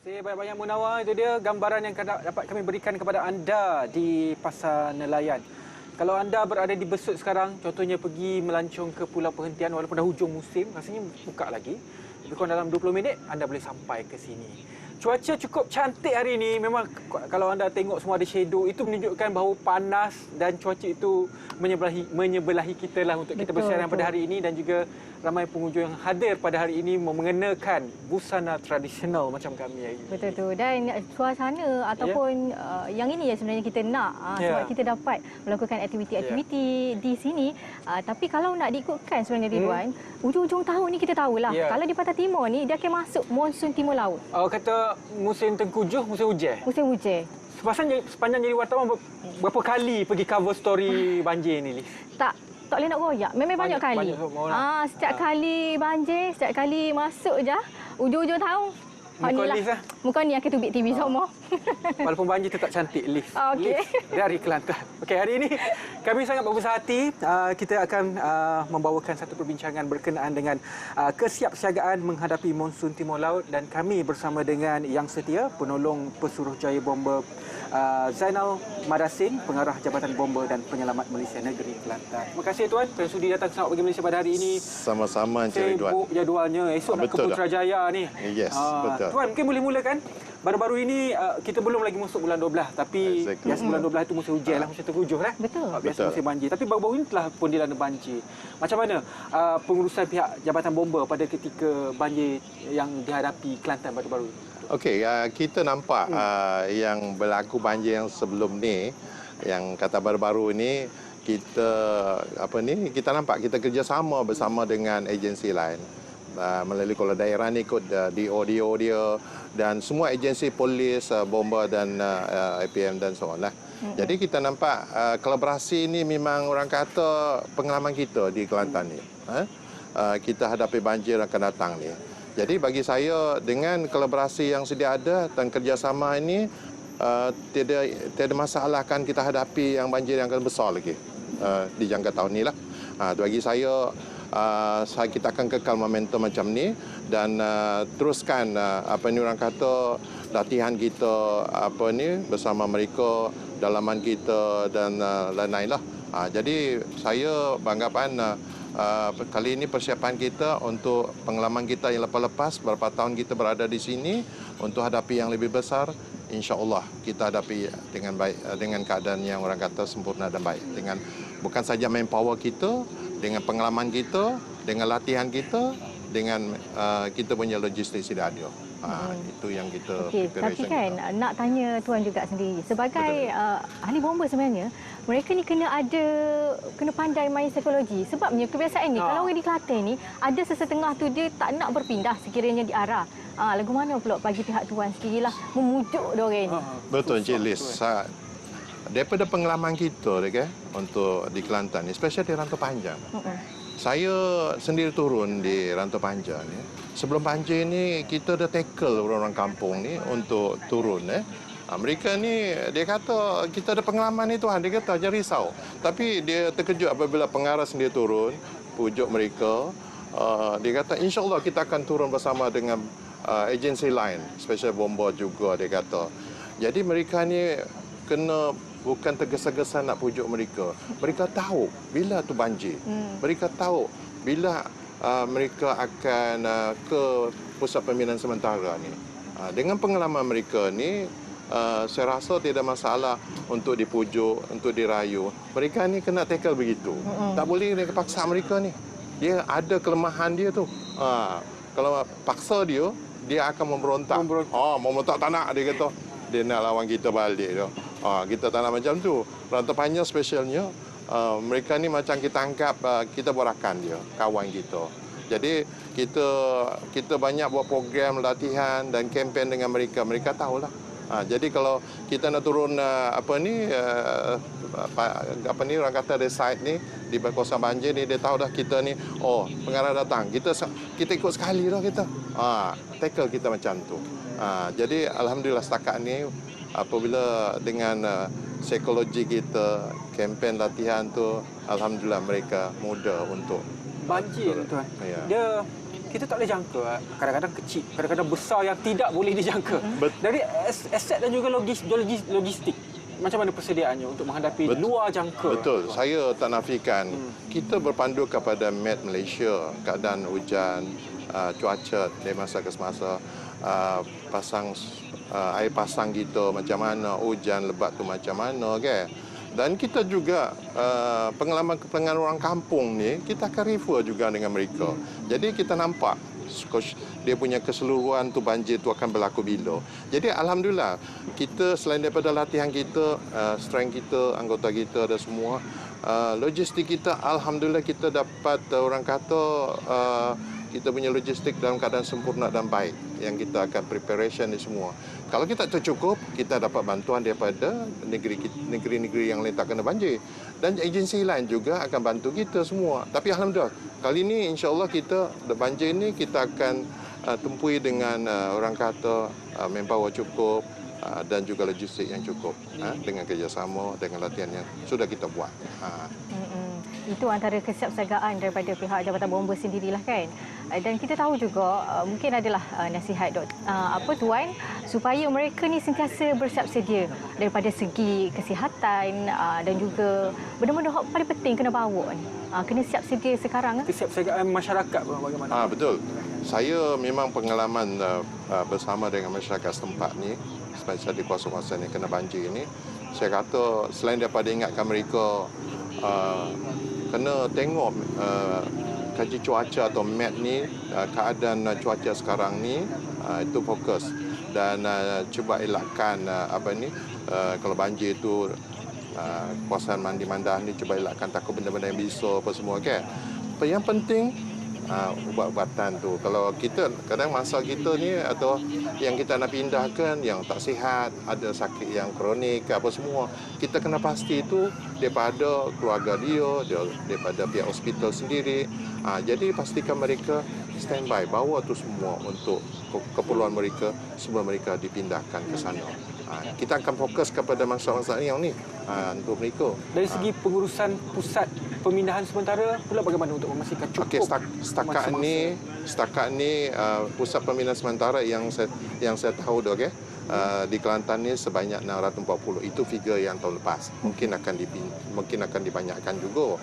Terima kasih banyak-banyak Munawar. Itu dia gambaran yang dapat kami berikan kepada anda di Pasar Nelayan. Kalau anda berada di Besut sekarang, contohnya pergi melancong ke Pulau Perhentian walaupun dah hujung musim, rasanya buka lagi. Lebih kurang dalam 20 minit anda boleh sampai ke sini. Cuaca cukup cantik hari ini. Memang kalau anda tengok semua ada shadow, itu menunjukkan bahawa panas dan cuaca itu menyebelahi kita lah untuk kita bersiaran pada hari ini, dan juga ramai pengunjung yang hadir pada hari ini mengenakan busana tradisional macam kami hari ini. Betul tu. Dan suasana ataupun yang ini yang sebenarnya kita nak sebab kita dapat melakukan aktiviti-aktiviti di sini. Tapi kalau nak diikutkan sebenarnya Ridwan, ujung-ujung tahun ni kita tahulah kalau di Pantai Timur ni dia akan masuk monsun timur laut. Kata musim tengkujuh, musim hujan. Musim hujan. Sepanjang jadi wartawan berapa kali pergi cover story banjir ni, Liz? Tak boleh nak royak. Memang banyak kali. Setiap kali banjir, setiap kali masuk je, ujung-ujung tahun. Muka ni akan tubik TV semua. Walaupun banjir tetap cantik, Liz. Okey. Dari Kelantan. Okey, hari ini kami sangat berbesar hati. Kita akan membawakan satu perbincangan berkenaan dengan kesiapsiagaan menghadapi monsun timur laut, dan kami bersama dengan Yang Setia, penolong Pesuruhjaya Bomber Zainal Madasin, pengarah Jabatan Bomber dan Penyelamat Malaysia Negeri Kelantan. Terima kasih Tuan kerana sudi datang ke Sarawak Pagi Malaysia pada hari ini. Sama-sama Encik Ridwan. Sibuk jadualnya. Esok nak ke Putrajaya ni. Yes, betul. Tuan, mungkin boleh mulakan. Baru-baru ini kita belum lagi masuk bulan 12, tapi biasa bulan 12 itu musim hujan lah, musim tengkujuh lah. Betul. Biasa musim banjir. Tapi baru-baru ini telah pun dilanda banjir. Macam mana pengurusan pihak Jabatan Bomber pada ketika banjir yang dihadapi Kelantan baru-baru ini? Okey, kita nampak yang berlaku banjir yang sebelum ni, yang kata baru-baru ini, kita nampak kita kerjasama bersama dengan agensi lain. Melalui kalau daerah ni ikut DO dia dan semua agensi polis, bomber dan APM dan so on lah. Jadi kita nampak kolaborasi ini memang orang kata pengalaman kita di Kelantan ni. Kita hadapi banjir yang akan datang ni. Jadi bagi saya dengan kolaborasi yang sedia ada dan kerjasama ini tiada masalah akan kita hadapi yang banjir yang akan besar lagi di jangka tahun ni lah. Bagi saya kita akan kekal momentum macam ni dan teruskan orang kata latihan kita bersama mereka, dalaman kita dan lain-lain lah. Jadi saya beranggapan kali ini persiapan kita untuk pengalaman kita yang lepas-lepas berapa tahun kita berada di sini untuk hadapi yang lebih besar, insya-Allah kita hadapi dengan baik, dengan keadaan yang orang kata sempurna dan baik, dengan bukan saja manpower kita, dengan pengalaman kita, dengan latihan kita, dengan kita punya logistik sedia ada. Itu yang kita tapi kan kita nak tanya Tuan juga sendiri sebagai ahli bomber, sebenarnya mereka ni kena pandai main psikologi, sebabnya kebiasaan ni kalau orang di Kelantan ni ada sesetengah tu dia tak nak berpindah sekiranya diarah. Lagu mana pula bagi pihak Tuan sendirilah memujuk diorang ni? Betul Encik Liz. Daripada pengalaman kita untuk di Kelantan ni, especially di Rantau Panjang. Saya sendiri turun di Rantau Panjang ni. Sebelum banjir ni kita dah tackle orang-orang kampung ni untuk turun. Mereka ni dia kata kita ada pengalaman ni Tuhan, dia kata jangan risau. Tapi dia terkejut apabila pengarah sendiri turun, pujuk mereka. Dia kata insya-Allah kita akan turun bersama dengan agensi lain, special bomber juga dia kata. Jadi mereka ni kena bukan tergesa-gesa nak pujuk mereka. Mereka tahu bila tu banjir. Mereka tahu bila mereka akan ke pusat pembinaan sementara ni. Dengan pengalaman mereka ni, saya rasa tidak masalah untuk dipujuk, untuk dirayu. Mereka ni kena tackle begitu. Tak boleh paksa mereka ni. Dia ada kelemahan dia tu. Kalau paksa dia, dia akan memberontak. Memberontak tak nak, dia kata. Dia nak lawan kita balik tu. Kita tak nak macam tu. Rantau Panjang spesialnya, mereka ni macam kita anggap kita borakan dia, kawan kita. Jadi kita banyak buat program latihan dan kempen dengan mereka. Mereka tahulah. Jadi kalau kita nak turun orang kata di site ni di kawasan banjir ni, dia tahu dah kita ni pengarah datang. Kita ikut sekali dah kita. Tackle kita macam tu. Jadi alhamdulillah setakat ni apabila dengan psikologi kita, kempen latihan tu, alhamdulillah mereka mudah untuk banjir Tuan. Dia kita tak boleh jangka. Kadang-kadang kecil, kadang-kadang besar yang tidak boleh dijangka. Dari aset dan juga logistik. Macam mana persediaannya untuk menghadapi luar jangka? Betul. Saya tak nafikan. Kita berpandu kepada Met Malaysia, keadaan hujan, cuaca dari masa ke semasa, air pasang kita macam mana, hujan lebat tu macam mana, kan? Dan kita juga pengalaman orang kampung ni, kita akan refer juga dengan mereka. Jadi kita nampak dia punya keseluruhan tu banjir tu akan berlaku bila. Jadi alhamdulillah kita selain daripada latihan kita, strength kita, anggota kita dan semua, logistik kita alhamdulillah kita dapat orang kata kita punya logistik dalam keadaan sempurna dan baik yang kita akan preparation ni semua. Kalau kita tak cukup, kita dapat bantuan daripada negeri-negeri yang lain tak kena banjir. Dan agensi lain juga akan bantu kita semua. Tapi alhamdulillah, kali ini insya-Allah kita banjir ni kita akan tempui dengan orang kata manpower cukup dan juga logistik yang cukup dengan kerjasama dengan latihan yang sudah kita buat. Itu antara kesiapsiagaan daripada pihak Jabatan Bomba sendirilah kan. Dan kita tahu juga mungkin adalah nasihat Tuan supaya mereka ni sentiasa bersiap sedia daripada segi kesihatan dan juga benda-benda yang paling penting kena bawa ni. Kena siap sedia sekarang. Kesiapsiagaan masyarakat bagaimana? Betul. Saya memang pengalaman bersama dengan masyarakat setempat ni, especially di kawasan-kawasan yang kena banjir ini, saya kata selain daripada ingatkan mereka kena tengok kaji cuaca atau MET ni, keadaan cuaca sekarang ni, itu fokus dan cuba elakkan kalau banjir itu kawasan mandi mandah ni cuba elakkan takut benda-benda yang bisu apa semua kan. Yang penting ubat-ubatan tu. Kalau kita kadang masa kita ni atau yang kita nak pindahkan yang tak sihat, ada sakit yang kronik apa semua, kita kena pasti itu daripada keluarga dia, daripada pihak hospital sendiri. Jadi pastikan mereka standby, bawa tu semua untuk keperluan mereka sebelum mereka dipindahkan ke sana. Kita akan fokus kepada masalah-masalah yang ni untuk mereka. Dari segi pengurusan pusat pemindahan sementara pula bagaimana untuk memastikan cukup? Okey, setakat ni pusat pemindahan sementara yang saya tahu dah, di Kelantan ni sebanyak 640. Itu figure yang tahun lepas. Mungkin akan dibanyakkan juga.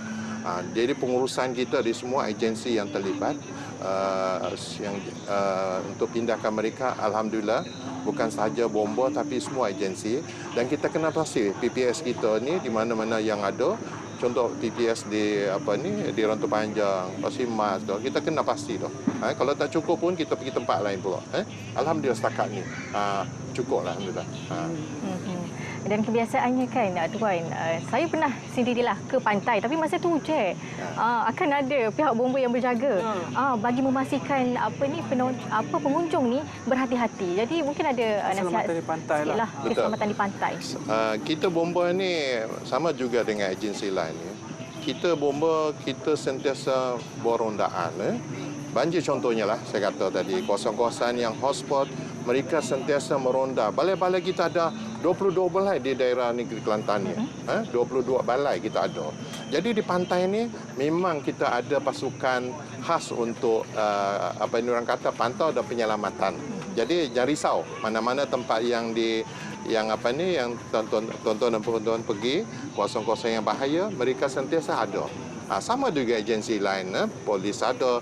Jadi pengurusan kita di semua agensi yang terlibat untuk pindahkan mereka, alhamdulillah bukan sahaja bomba tapi semua agensi, dan kita kena pasti PPS kita ni di mana-mana yang ada. Contoh PPS di di Rantau Panjang, Pasir Mas, kita kena pasti dah. Kalau tak cukup pun kita pergi tempat lain pula. Alhamdulillah setakat ni cukuplah alhamdulillah. Dan kebiasaannya kan Tuan, saya pernah sendirilah ke pantai tapi masa tu hujan. Akan ada pihak bomba yang berjaga bagi memastikan pengunjung ni berhati-hati. Jadi mungkin ada nasihat sikitlah keselamatan di pantai. Kita bomba ni sama juga dengan agensi lain. Kita bomba kita sentiasa buat rondaan. Banjir contohnya lah, saya kata tadi, kawasan-kawasan yang hotspot, mereka sentiasa meronda. Balai-balai kita ada 22 balai di daerah negeri Kelantan ni. 22 balai kita ada. Jadi di pantai ni memang kita ada pasukan khas untuk orang kata pantau dan penyelamatan. Jadi jangan risau, mana-mana tempat yang tuan-tuan dan puan-puan pergi, kawasan-kawasan yang bahaya, mereka sentiasa ada. Sama juga agensi lain, polis ada,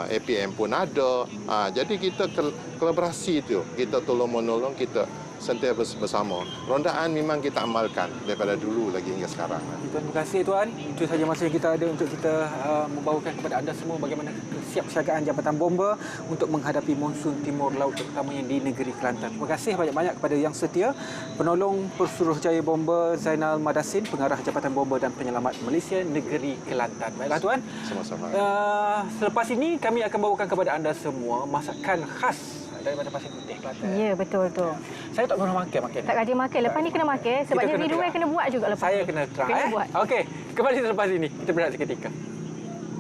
APM pun ada. Jadi kita kolaborasi itu, kita tolong-menolong, kita sentiasa bersama. Rondaan memang kita amalkan daripada dulu lagi hingga sekarang. Terima kasih Tuan. Itu saja masa yang kita ada untuk kita membawakan kepada anda semua bagaimana kesiapsiagaan Jabatan Bomba untuk menghadapi monsun timur laut terutamanya di negeri Kelantan. Terima kasih banyak-banyak kepada yang setia, penolong Pesuruhjaya Bomba Zainal Madasin, pengarah Jabatan Bomba dan Penyelamat Malaysia Negeri Kelantan. Baiklah Tuan. Sama-sama. Selepas ini kami akan bawakan kepada anda semua masakan khas daripada Pasir Putih Kelantan. Ya, betul tu. Saya tak pernah makan. Tak rajin makan. Lepas ni kena makan sebabnya Ridwan kena buat juga lepas Saya ni. kena try. Kena buat. Okey, kembali selepas ini. Kita berehat seketika.